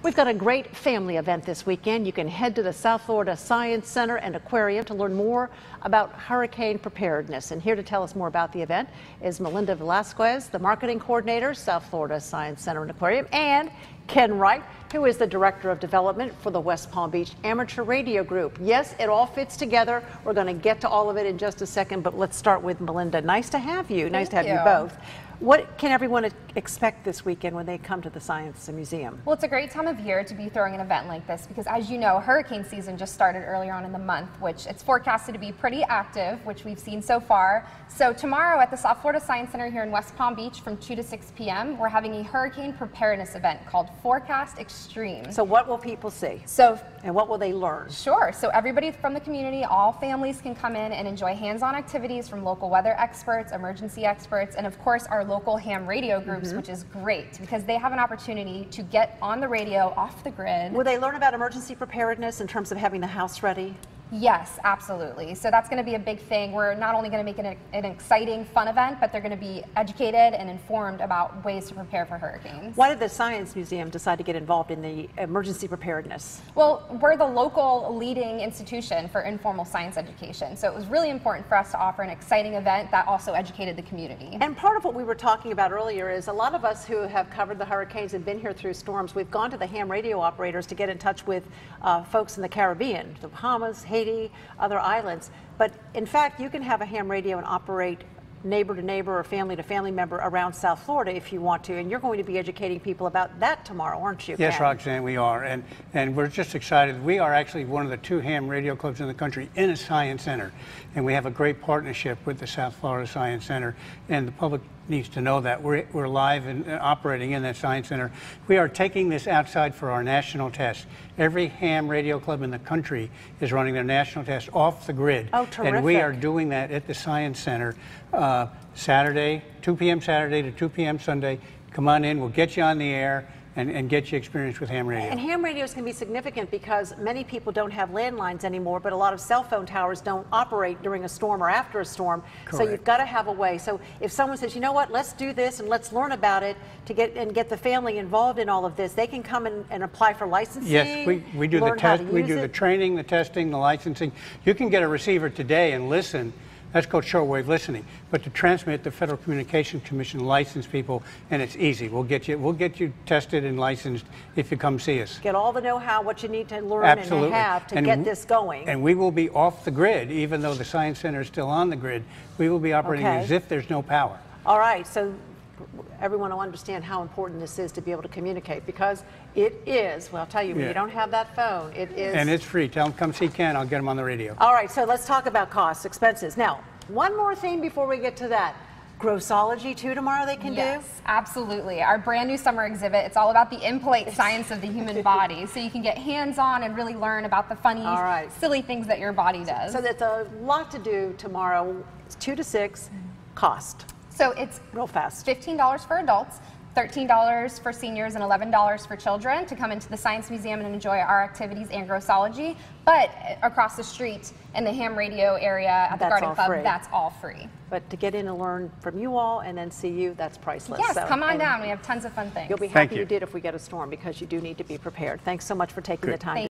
We've got a great family event this weekend. You can head to the South Florida Science Center and Aquarium to learn more about hurricane preparedness. And here to tell us more about the event is Melinda Velasquez, the marketing coordinator, South Florida Science Center and Aquarium, and Ken Wright, who is the Director of Development for the West Palm Beach Amateur Radio Group. Yes, it all fits together. We're going to get to all of it in just a second, but let's start with Melinda. Nice to have you. Nice to have you both. What can everyone expect this weekend when they come to the Science Museum? Well, it's a great time of year to be throwing an event like this because, as you know, hurricane season just started earlier on in the month, which it's forecasted to be pretty active, which we've seen so far. So tomorrow at the South Florida Science Center here in West Palm Beach from 2 to 6 p.m., we're having a hurricane preparedness event called Forecast Extreme. So what will people see? And what will they learn? Sure. So everybody from the community, all families can come in and enjoy hands-on activities from local weather experts, emergency experts, and of course our local ham radio groups, which is great because they have an opportunity to get on the radio off the grid. Will they learn about emergency preparedness in terms of having the house ready? Yes, absolutely. So that's going to be a big thing. We're not only going to make it an exciting, fun event, but they're going to be educated and informed about ways to prepare for hurricanes. Why did the Science Museum decide to get involved in the emergency preparedness? Well, we're the local leading institution for informal science education, so it was really important for us to offer an exciting event that also educated the community. And part of what we were talking about earlier is a lot of us who have covered the hurricanes and been here through storms, we've gone to the ham radio operators to get in touch with folks in the Caribbean, the Bahamas, Haiti, other islands. But in fact, you can have a ham radio and operate neighbor to neighbor or family to family member around South Florida if you want to, and you're going to be educating people about that tomorrow, aren't you, Yes, Ken? Roxanne, we are, and we're just excited. We are actually one of the 2 ham radio clubs in the country in a science center, and we have a great partnership with the South Florida Science Center, and the public needs to know that we're live and operating in that science center. We are taking this outside for our national test. Every ham radio club in the country is running their national test off the grid. Oh, terrific. And we are doing that at the Science Center Saturday, 2 p.m. Saturday to 2 p.m. Sunday. Come on in, we'll get you on the air and get you experience with ham radio. And ham radios can be significant because many people don't have landlines anymore, but a lot of cell phone towers don't operate during a storm or after a storm. Correct. So you've got to have a way. So if someone says, you know what, let's do this and let's learn about it to get the family involved in all of this, they can come and apply for licensing. Yes, we do the test, we do the training, the testing, the licensing. You can get a receiver today and listen. That's called shortwave listening. But to transmit, the Federal Communications Commission license people, and it's easy. We'll get you tested and licensed if you come see us. Get all the know-how, what you need to learn Absolutely. and have to get this going. And we will be off the grid, even though the Science Center is still on the grid. We will be operating as if there's no power. All right, so everyone will understand how important this is to be able to communicate, because it is, well, I'll tell you, when you don't have that phone, it is. And it's free. Tell them, come see Ken, I'll get them on the radio. All right, so let's talk about costs, expenses. Now, one more thing before we get to that. Grossology too tomorrow they can do? Yes, absolutely. Our brand new summer exhibit, it's all about the impolite science of the human body. So you can get hands-on and really learn about the funny, silly things that your body does. So there's a lot to do tomorrow. It's 2 to 6, cost. So it's real fast. $15 for adults, $13 for seniors, and $11 for children to come into the Science Museum and enjoy our activities and grossology. But across the street in the ham radio area at the Garden Club, that's all free. But to get in and learn from you all and then see you, that's priceless. Yes, come on down. We have tons of fun things. You'll be happy you did if we get a storm, because you do need to be prepared. Thanks so much for taking the time.